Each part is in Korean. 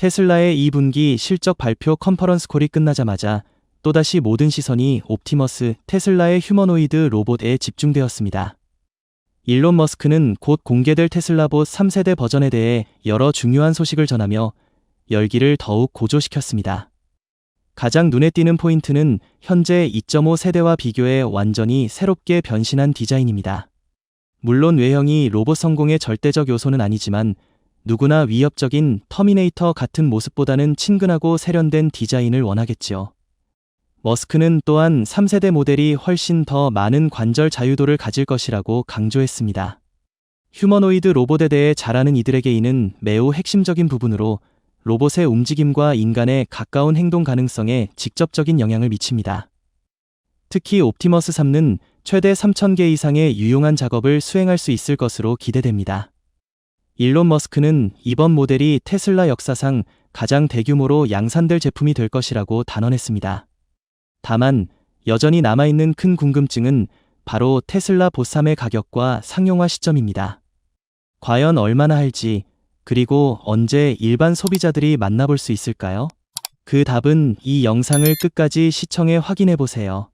테슬라의 2분기 실적 발표 컨퍼런스 콜이 끝나자마자 또다시 모든 시선이 옵티머스, 테슬라의 휴머노이드 로봇에 집중되었습니다. 일론 머스크는 곧 공개될 테슬라봇 3세대 버전에 대해 여러 중요한 소식을 전하며 열기를 더욱 고조시켰습니다. 가장 눈에 띄는 포인트는 현재 2.5 세대와 비교해 완전히 새롭게 변신한 디자인입니다. 물론 외형이 로봇 성공의 절대적 요소는 아니지만 누구나 위협적인 터미네이터 같은 모습보다는 친근하고 세련된 디자인을 원하겠지요. 머스크는 또한 3세대 모델이 훨씬 더 많은 관절 자유도를 가질 것이라고 강조했습니다. 휴머노이드 로봇에 대해 잘 아는 이들에게 이는 매우 핵심적인 부분으로 로봇의 움직임과 인간의 가까운 행동 가능성에 직접적인 영향을 미칩니다. 특히 옵티머스 3는 최대 3,000개 이상의 유용한 작업을 수행할 수 있을 것으로 기대됩니다. 일론 머스크는 이번 모델이 테슬라 역사상 가장 대규모로 양산될 제품이 될 것이라고 단언했습니다. 다만 여전히 남아있는 큰 궁금증은 바로 테슬라 봇 3의 가격과 상용화 시점입니다. 과연 얼마나 할지, 그리고 언제 일반 소비자들이 만나볼 수 있을까요? 그 답은 이 영상을 끝까지 시청해 확인해보세요.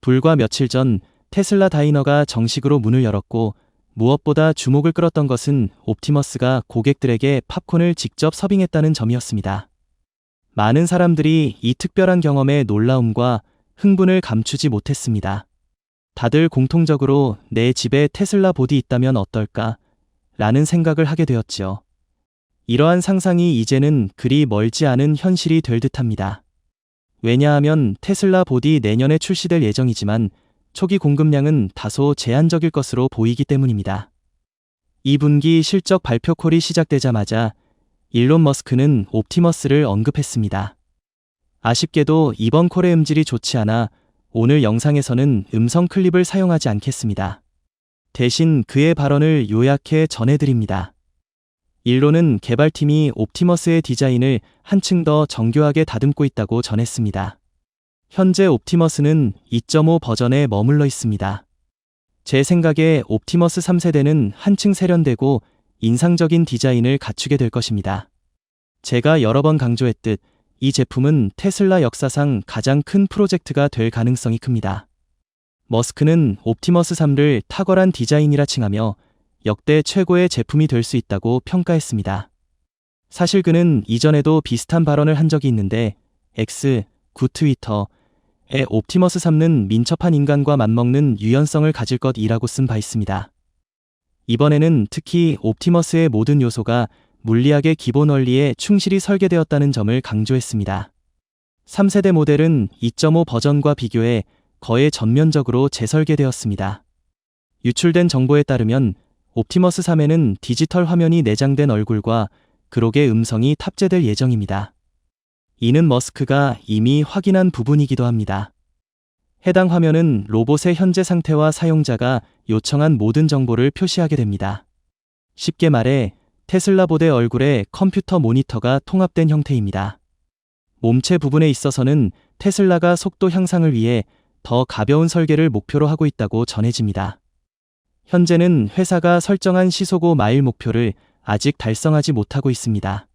불과 며칠 전 테슬라 다이너가 정식으로 문을 열었고 무엇보다 주목을 끌었던 것은 옵티머스가 고객들에게 팝콘을 직접 서빙했다는 점이었습니다. 많은 사람들이 이 특별한 경험의 놀라움과 흥분을 감추지 못했습니다. 다들 공통적으로 내 집에 테슬라 봇이 있다면 어떨까? 라는 생각을 하게 되었지요. 이러한 상상이 이제는 그리 멀지 않은 현실이 될 듯합니다. 왜냐하면 테슬라 봇이 내년에 출시될 예정이지만 초기 공급량은 다소 제한적일 것으로 보이기 때문입니다. 2분기 실적 발표 콜이 시작되자마자 일론 머스크는 옵티머스를 언급했습니다. 아쉽게도 이번 콜의 음질이 좋지 않아 오늘 영상에서는 음성 클립을 사용하지 않겠습니다. 대신 그의 발언을 요약해 전해드립니다. 일론은 개발팀이 옵티머스의 디자인을 한층 더 정교하게 다듬고 있다고 전했습니다. 현재 옵티머스는 2.5 버전에 머물러 있습니다. 제 생각에 옵티머스 3세대는 한층 세련되고 인상적인 디자인을 갖추게 될 것입니다. 제가 여러 번 강조했듯 이 제품은 테슬라 역사상 가장 큰 프로젝트가 될 가능성이 큽니다. 머스크는 옵티머스 3를 탁월한 디자인이라 칭하며 역대 최고의 제품이 될 수 있다고 평가했습니다. 사실 그는 이전에도 비슷한 발언을 한 적이 있는데 구 트위터에 옵티머스 3는 민첩한 인간과 맞먹는 유연성을 가질 것이라고 쓴 바 있습니다. 이번에는 특히 옵티머스의 모든 요소가 물리학의 기본 원리에 충실히 설계되었다는 점을 강조했습니다. 3세대 모델은 2.5 버전과 비교해 거의 전면적으로 재설계되었습니다. 유출된 정보에 따르면 옵티머스 3에는 디지털 화면이 내장된 얼굴과 그록의 음성이 탑재될 예정입니다. 이는 머스크가 이미 확인한 부분이기도 합니다. 해당 화면은 로봇의 현재 상태와 사용자가 요청한 모든 정보를 표시하게 됩니다. 쉽게 말해 테슬라 봇의 얼굴에 컴퓨터 모니터가 통합된 형태입니다. 몸체 부분에 있어서는 테슬라가 속도 향상을 위해 더 가벼운 설계를 목표로 하고 있다고 전해집니다. 현재는 회사가 설정한 시속 5마일 목표를 아직 달성하지 못하고 있습니다.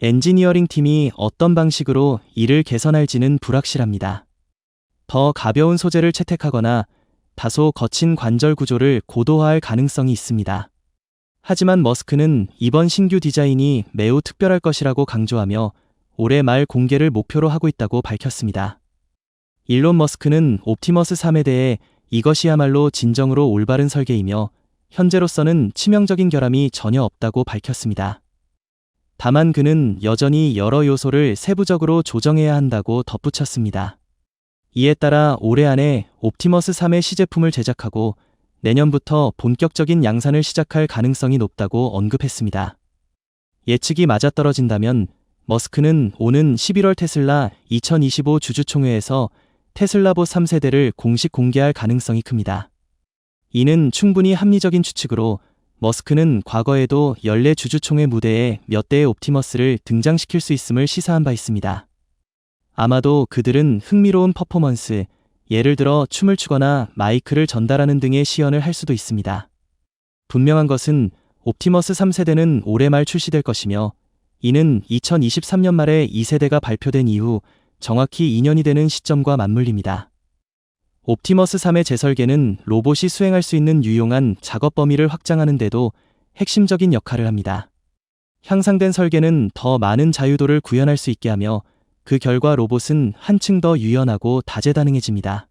엔지니어링 팀이 어떤 방식으로 이를 개선할지는 불확실합니다. 더 가벼운 소재를 채택하거나 다소 거친 관절 구조를 고도화할 가능성이 있습니다. 하지만 머스크는 이번 신규 디자인이 매우 특별할 것이라고 강조하며 올해 말 공개를 목표로 하고 있다고 밝혔습니다. 일론 머스크는 옵티머스 3에 대해 이것이야말로 진정으로 올바른 설계이며 현재로서는 치명적인 결함이 전혀 없다고 밝혔습니다. 다만 그는 여전히 여러 요소를 세부적으로 조정해야 한다고 덧붙였습니다. 이에 따라 올해 안에 옵티머스 3의 시제품을 제작하고 내년부터 본격적인 양산을 시작할 가능성이 높다고 언급했습니다. 예측이 맞아떨어진다면 머스크는 오는 11월 테슬라 2025 주주총회에서 테슬라봇 3세대를 공식 공개할 가능성이 큽니다. 이는 충분히 합리적인 추측으로 머스크는 과거에도 연례 주주총회 무대에 몇 대의 옵티머스를 등장시킬 수 있음을 시사한 바 있습니다. 아마도 그들은 흥미로운 퍼포먼스, 예를 들어 춤을 추거나 마이크를 전달하는 등의 시연을 할 수도 있습니다. 분명한 것은 옵티머스 3세대는 올해 말 출시될 것이며 이는 2023년 말에 2세대가 발표된 이후 정확히 2년이 되는 시점과 맞물립니다. 옵티머스 3의 재설계는 로봇이 수행할 수 있는 유용한 작업 범위를 확장하는 데도 핵심적인 역할을 합니다. 향상된 설계는 더 많은 자유도를 구현할 수 있게 하며 그 결과 로봇은 한층 더 유연하고 다재다능해집니다.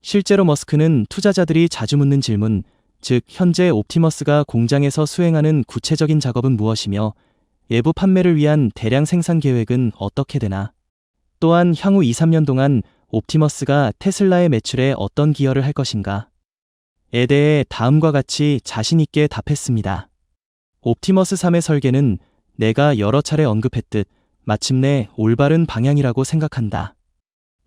실제로 머스크는 투자자들이 자주 묻는 질문, 즉 현재 옵티머스가 공장에서 수행하는 구체적인 작업은 무엇이며 외부 판매를 위한 대량 생산 계획은 어떻게 되나? 또한 향후 2-3년 동안 옵티머스가 테슬라의 매출에 어떤 기여를 할 것인가? 에 대해 다음과 같이 자신 있게 답했습니다. 옵티머스 3의 설계는 내가 여러 차례 언급했듯 마침내 올바른 방향이라고 생각한다.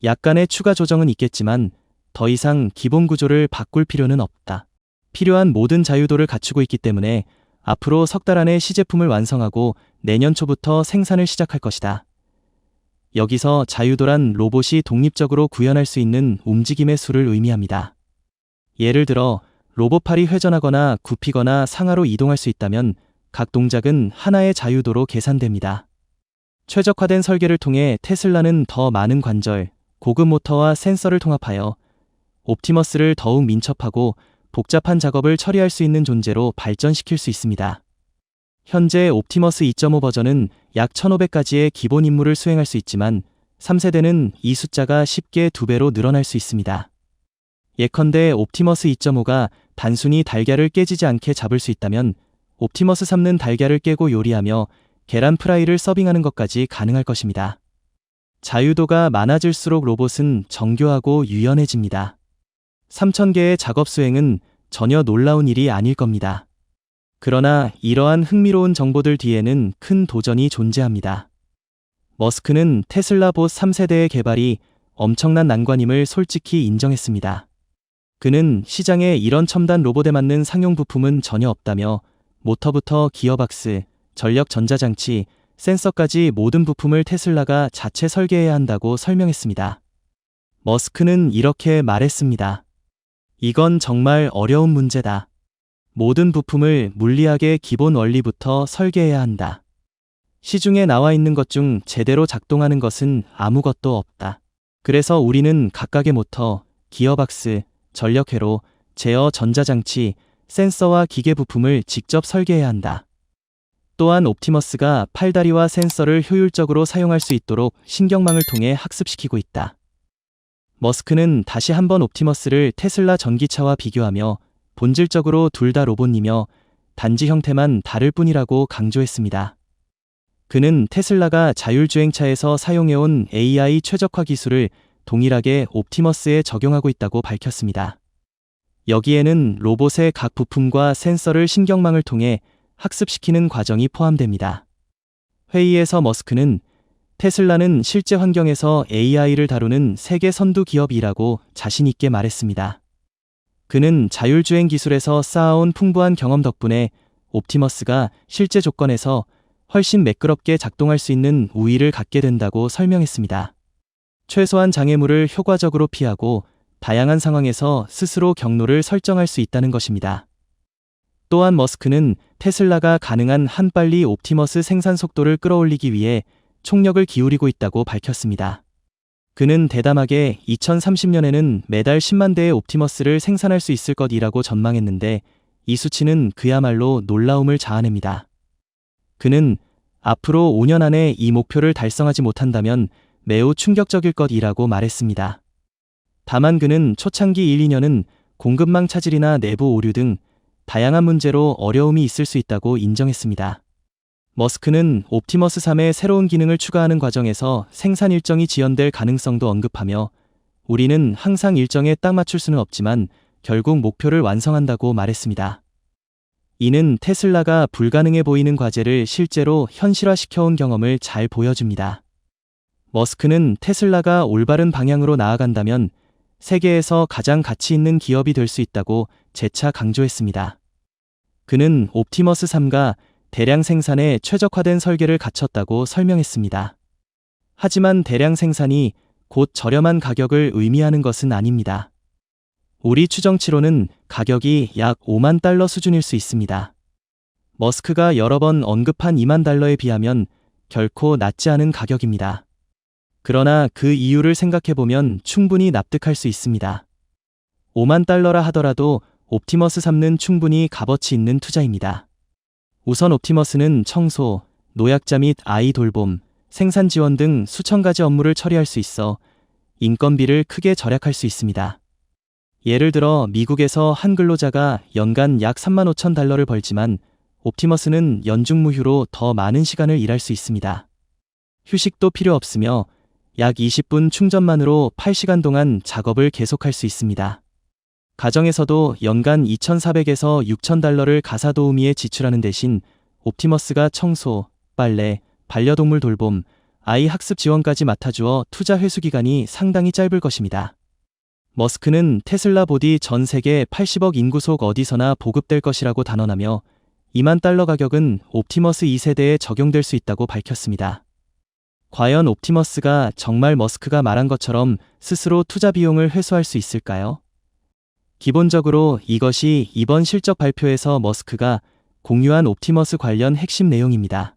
약간의 추가 조정은 있겠지만 더 이상 기본 구조를 바꿀 필요는 없다. 필요한 모든 자유도를 갖추고 있기 때문에 앞으로 석 달 안에 시제품을 완성하고 내년 초부터 생산을 시작할 것이다. 여기서 자유도란 로봇이 독립적으로 구현할 수 있는 움직임의 수를 의미합니다. 예를 들어 로봇팔이 회전하거나 굽히거나 상하로 이동할 수 있다면 각 동작은 하나의 자유도로 계산됩니다. 최적화된 설계를 통해 테슬라는 더 많은 관절, 고급 모터와 센서를 통합하여 옵티머스를 더욱 민첩하고 복잡한 작업을 처리할 수 있는 존재로 발전시킬 수 있습니다. 현재 옵티머스 2.5 버전은 약 1500가지의 기본 임무를 수행할 수 있지만 3세대는 이 숫자가 쉽게 2배로 늘어날 수 있습니다. 예컨대 옵티머스 2.5가 단순히 달걀을 깨지지 않게 잡을 수 있다면 옵티머스 3는 달걀을 깨고 요리하며 계란 프라이를 서빙하는 것까지 가능할 것입니다. 자유도가 많아질수록 로봇은 정교하고 유연해집니다. 3000개의 작업 수행은 전혀 놀라운 일이 아닐 겁니다. 그러나 이러한 흥미로운 정보들 뒤에는 큰 도전이 존재합니다. 머스크는 테슬라 봇 3세대의 개발이 엄청난 난관임을 솔직히 인정했습니다. 그는 시장에 이런 첨단 로봇에 맞는 상용 부품은 전혀 없다며 모터부터 기어박스, 전력 전자장치, 센서까지 모든 부품을 테슬라가 자체 설계해야 한다고 설명했습니다. 머스크는 이렇게 말했습니다. 이건 정말 어려운 문제다. 모든 부품을 물리학의 기본 원리부터 설계해야 한다. 시중에 나와 있는 것 중 제대로 작동하는 것은 아무것도 없다. 그래서 우리는 각각의 모터, 기어박스, 전력회로, 제어 전자장치, 센서와 기계 부품을 직접 설계해야 한다. 또한 옵티머스가 팔다리와 센서를 효율적으로 사용할 수 있도록 신경망을 통해 학습시키고 있다. 머스크는 다시 한번 옵티머스를 테슬라 전기차와 비교하며 본질적으로 둘 다 로봇이며 단지 형태만 다를 뿐이라고 강조했습니다. 그는 테슬라가 자율주행차에서 사용해온 AI 최적화 기술을 동일하게 옵티머스에 적용하고 있다고 밝혔습니다. 여기에는 로봇의 각 부품과 센서를 신경망을 통해 학습시키는 과정이 포함됩니다. 회의에서 머스크는 테슬라는 실제 환경에서 AI를 다루는 세계 선두 기업이라고 자신 있게 말했습니다. 그는 자율주행 기술에서 쌓아온 풍부한 경험 덕분에 옵티머스가 실제 조건에서 훨씬 매끄럽게 작동할 수 있는 우위를 갖게 된다고 설명했습니다. 최소한 장애물을 효과적으로 피하고 다양한 상황에서 스스로 경로를 설정할 수 있다는 것입니다. 또한 머스크는 테슬라가 가능한 한 빨리 옵티머스 생산 속도를 끌어올리기 위해 총력을 기울이고 있다고 밝혔습니다. 그는 대담하게 2030년에는 매달 10만 대의 옵티머스를 생산할 수 있을 것이라고 전망했는데 이 수치는 그야말로 놀라움을 자아냅니다. 그는 앞으로 5년 안에 이 목표를 달성하지 못한다면 매우 충격적일 것이라고 말했습니다. 다만 그는 초창기 1-2년은 공급망 차질이나 내부 오류 등 다양한 문제로 어려움이 있을 수 있다고 인정했습니다. 머스크는 옵티머스 3의 새로운 기능을 추가하는 과정에서 생산 일정이 지연될 가능성도 언급하며 우리는 항상 일정에 딱 맞출 수는 없지만 결국 목표를 완성한다고 말했습니다. 이는 테슬라가 불가능해 보이는 과제를 실제로 현실화시켜온 경험을 잘 보여줍니다. 머스크는 테슬라가 올바른 방향으로 나아간다면 세계에서 가장 가치 있는 기업이 될 수 있다고 재차 강조했습니다. 그는 옵티머스 3가 대량 생산에 최적화된 설계를 갖췄다고 설명했습니다. 하지만 대량 생산이 곧 저렴한 가격을 의미하는 것은 아닙니다. 우리 추정치로는 가격이 약 $50,000 수준일 수 있습니다. 머스크가 여러 번 언급한 2만 달러에 비하면 결코 낮지 않은 가격입니다. 그러나 그 이유를 생각해보면 충분히 납득할 수 있습니다. 5만 달러라 하더라도 옵티머스 3는 충분히 값어치 있는 투자입니다. 우선 옵티머스는 청소, 노약자 및 아이 돌봄, 생산 지원 등 수천 가지 업무를 처리할 수 있어 인건비를 크게 절약할 수 있습니다. 예를 들어 미국에서 한 근로자가 연간 약 3만 5천 달러를 벌지만 옵티머스는 연중 무휴로 더 많은 시간을 일할 수 있습니다. 휴식도 필요 없으며 약 20분 충전만으로 8시간 동안 작업을 계속할 수 있습니다. 가정에서도 연간 2,400에서 6천 달러를 가사 도우미에 지출하는 대신 옵티머스가 청소, 빨래, 반려동물 돌봄, 아이 학습 지원까지 맡아주어 투자 회수 기간이 상당히 짧을 것입니다. 머스크는 테슬라 보디 전 세계 80억 인구 속 어디서나 보급될 것이라고 단언하며 2만 달러 가격은 옵티머스 2세대에 적용될 수 있다고 밝혔습니다. 과연 옵티머스가 정말 머스크가 말한 것처럼 스스로 투자 비용을 회수할 수 있을까요? 기본적으로 이것이 이번 실적 발표에서 머스크가 공유한 옵티머스 관련 핵심 내용입니다.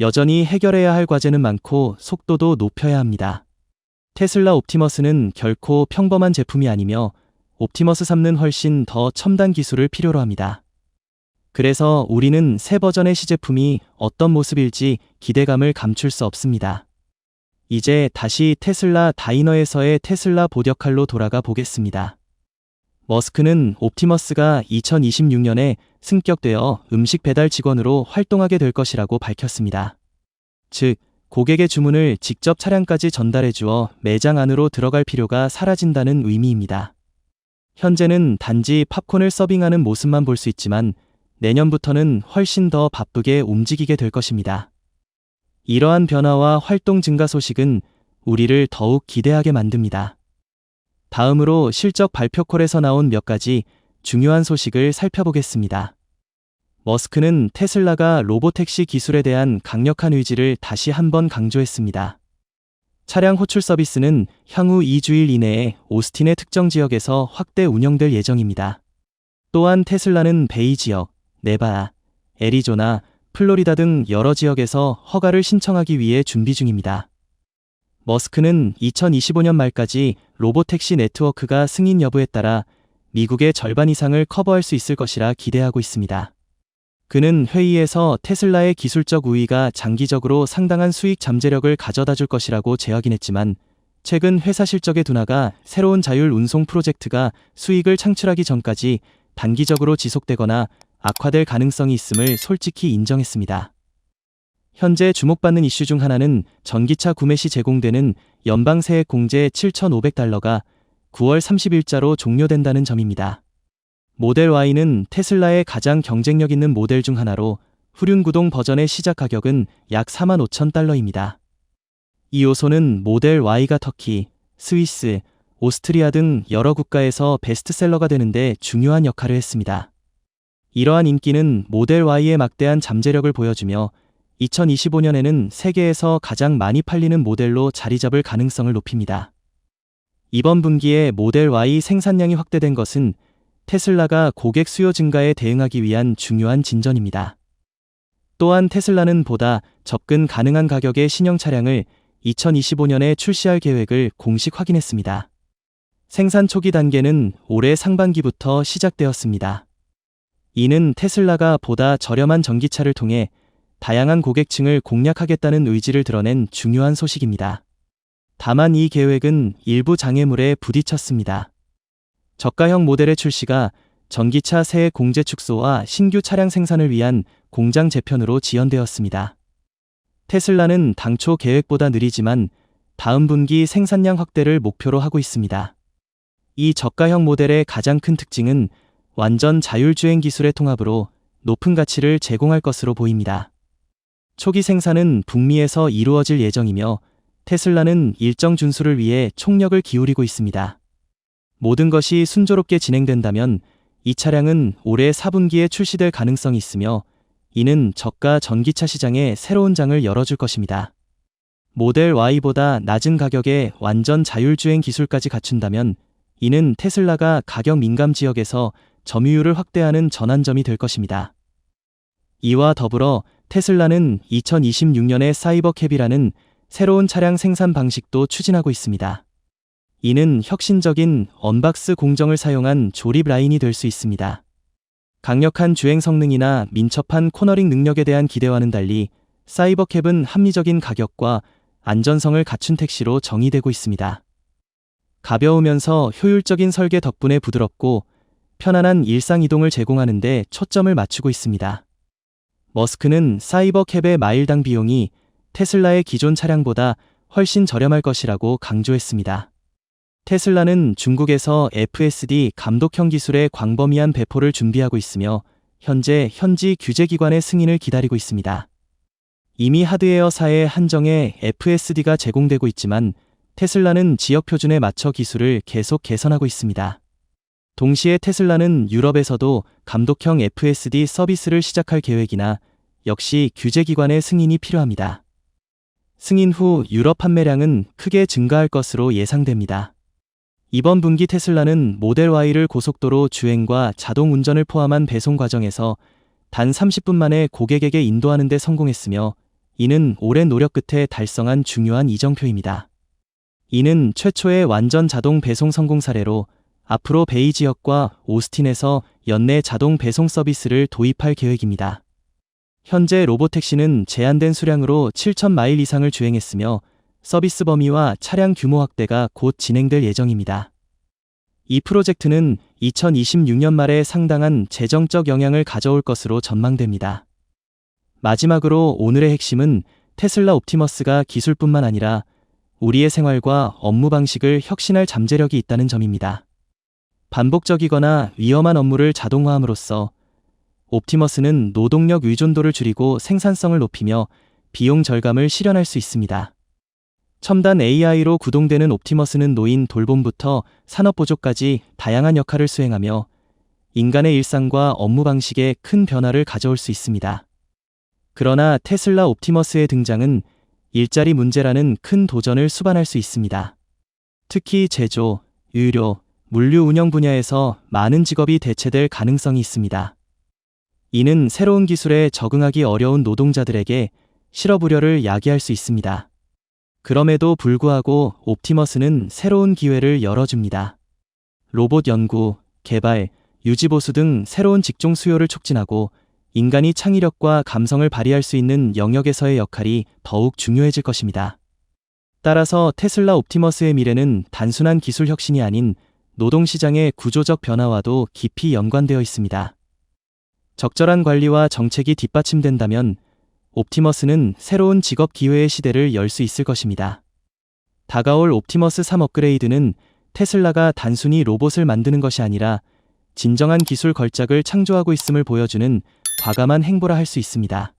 여전히 해결해야 할 과제는 많고 속도도 높여야 합니다. 테슬라 옵티머스는 결코 평범한 제품이 아니며 옵티머스 3는 훨씬 더 첨단 기술을 필요로 합니다. 그래서 우리는 새 버전의 시제품이 어떤 모습일지 기대감을 감출 수 없습니다. 이제 다시 테슬라 다이너에서의 테슬라 보드역할로 돌아가 보겠습니다. 머스크는 옵티머스가 2026년에 승격되어 음식 배달 직원으로 활동하게 될 것이라고 밝혔습니다. 즉, 고객의 주문을 직접 차량까지 전달해 주어 매장 안으로 들어갈 필요가 사라진다는 의미입니다. 현재는 단지 팝콘을 서빙하는 모습만 볼 수 있지만 내년부터는 훨씬 더 바쁘게 움직이게 될 것입니다. 이러한 변화와 활동 증가 소식은 우리를 더욱 기대하게 만듭니다. 다음으로 실적 발표콜에서 나온 몇 가지 중요한 소식을 살펴보겠습니다. 머스크는 테슬라가 로보택시 기술에 대한 강력한 의지를 다시 한번 강조했습니다. 차량 호출 서비스는 향후 2주일 이내에 오스틴의 특정 지역에서 확대 운영될 예정입니다. 또한 테슬라는 베이 지역, 네바다, 애리조나, 플로리다 등 여러 지역에서 허가를 신청하기 위해 준비 중입니다. 머스크는 2025년 말까지 로보택시 네트워크가 승인 여부에 따라 미국의 절반 이상을 커버할 수 있을 것이라 기대하고 있습니다. 그는 회의에서 테슬라의 기술적 우위가 장기적으로 상당한 수익 잠재력을 가져다 줄 것이라고 재확인했지만 최근 회사 실적의 둔화가 새로운 자율 운송 프로젝트가 수익을 창출하기 전까지 단기적으로 지속되거나 악화될 가능성이 있음을 솔직히 인정했습니다. 현재 주목받는 이슈 중 하나는 전기차 구매 시 제공되는 연방 세액 공제 7,500달러가 9월 30일자로 종료된다는 점입니다. 모델 Y는 테슬라의 가장 경쟁력 있는 모델 중 하나로 후륜구동 버전의 시작 가격은 약 4만 5천 달러입니다. 이 요소는 모델 Y가 터키, 스위스, 오스트리아 등 여러 국가에서 베스트셀러가 되는데 중요한 역할을 했습니다. 이러한 인기는 모델 Y의 막대한 잠재력을 보여주며 2025년에는 세계에서 가장 많이 팔리는 모델로 자리 잡을 가능성을 높입니다. 이번 분기에 모델 Y 생산량이 확대된 것은 테슬라가 고객 수요 증가에 대응하기 위한 중요한 진전입니다. 또한 테슬라는 보다 접근 가능한 가격의 신형 차량을 2025년에 출시할 계획을 공식 확인했습니다. 생산 초기 단계는 올해 상반기부터 시작되었습니다. 이는 테슬라가 보다 저렴한 전기차를 통해 다양한 고객층을 공략하겠다는 의지를 드러낸 중요한 소식입니다. 다만 이 계획은 일부 장애물에 부딪혔습니다. 저가형 모델의 출시가 전기차 세액 공제 축소와 신규 차량 생산을 위한 공장 재편으로 지연되었습니다. 테슬라는 당초 계획보다 느리지만 다음 분기 생산량 확대를 목표로 하고 있습니다. 이 저가형 모델의 가장 큰 특징은 완전 자율주행 기술의 통합으로 높은 가치를 제공할 것으로 보입니다. 초기 생산은 북미에서 이루어질 예정이며 테슬라는 일정 준수를 위해 총력을 기울이고 있습니다. 모든 것이 순조롭게 진행된다면 이 차량은 올해 4분기에 출시될 가능성이 있으며 이는 저가 전기차 시장에 새로운 장을 열어줄 것입니다. 모델 Y보다 낮은 가격에 완전 자율주행 기술까지 갖춘다면 이는 테슬라가 가격 민감 지역에서 점유율을 확대하는 전환점이 될 것입니다. 이와 더불어 테슬라는 2026년에 사이버캡이라는 새로운 차량 생산 방식도 추진하고 있습니다. 이는 혁신적인 언박스 공정을 사용한 조립 라인이 될 수 있습니다. 강력한 주행 성능이나 민첩한 코너링 능력에 대한 기대와는 달리 사이버캡은 합리적인 가격과 안전성을 갖춘 택시로 정의되고 있습니다. 가벼우면서 효율적인 설계 덕분에 부드럽고 편안한 일상 이동을 제공하는 데 초점을 맞추고 있습니다. 머스크는 사이버캡의 마일당 비용이 테슬라의 기존 차량보다 훨씬 저렴할 것이라고 강조했습니다. 테슬라는 중국에서 FSD 감독형 기술의 광범위한 배포를 준비하고 있으며 현재 현지 규제기관의 승인을 기다리고 있습니다. 이미 하드웨어사에 한정해 FSD가 제공되고 있지만 테슬라는 지역 표준에 맞춰 기술을 계속 개선하고 있습니다. 동시에 테슬라는 유럽에서도 감독형 FSD 서비스를 시작할 계획이나 역시 규제기관의 승인이 필요합니다. 승인 후 유럽 판매량은 크게 증가할 것으로 예상됩니다. 이번 분기 테슬라는 모델 Y를 고속도로 주행과 자동 운전을 포함한 배송 과정에서 단 30분 만에 고객에게 인도하는 데 성공했으며 이는 오랜 노력 끝에 달성한 중요한 이정표입니다. 이는 최초의 완전 자동 배송 성공 사례로 앞으로 베이 지역과 오스틴에서 연내 자동 배송 서비스를 도입할 계획입니다. 현재 로보택시는 제한된 수량으로 7,000마일 이상을 주행했으며 서비스 범위와 차량 규모 확대가 곧 진행될 예정입니다. 이 프로젝트는 2026년 말에 상당한 재정적 영향을 가져올 것으로 전망됩니다. 마지막으로 오늘의 핵심은 테슬라 옵티머스가 기술뿐만 아니라 우리의 생활과 업무 방식을 혁신할 잠재력이 있다는 점입니다. 반복적이거나 위험한 업무를 자동화함으로써 옵티머스는 노동력 의존도를 줄이고 생산성을 높이며 비용 절감을 실현할 수 있습니다. 첨단 AI로 구동되는 옵티머스는 노인 돌봄부터 산업 보조까지 다양한 역할을 수행하며 인간의 일상과 업무 방식에 큰 변화를 가져올 수 있습니다. 그러나 테슬라 옵티머스의 등장은 일자리 문제라는 큰 도전을 수반할 수 있습니다. 특히 제조, 의료, 물류 운영 분야에서 많은 직업이 대체될 가능성이 있습니다. 이는 새로운 기술에 적응하기 어려운 노동자들에게 실업 우려를 야기할 수 있습니다. 그럼에도 불구하고 옵티머스는 새로운 기회를 열어줍니다. 로봇 연구, 개발, 유지보수 등 새로운 직종 수요를 촉진하고 인간이 창의력과 감성을 발휘할 수 있는 영역에서의 역할이 더욱 중요해질 것입니다. 따라서 테슬라 옵티머스의 미래는 단순한 기술 혁신이 아닌 노동시장의 구조적 변화와도 깊이 연관되어 있습니다. 적절한 관리와 정책이 뒷받침된다면 옵티머스는 새로운 직업 기회의 시대를 열 수 있을 것입니다. 다가올 옵티머스 3 업그레이드는 테슬라가 단순히 로봇을 만드는 것이 아니라 진정한 기술 걸작을 창조하고 있음을 보여주는 과감한 행보라 할 수 있습니다.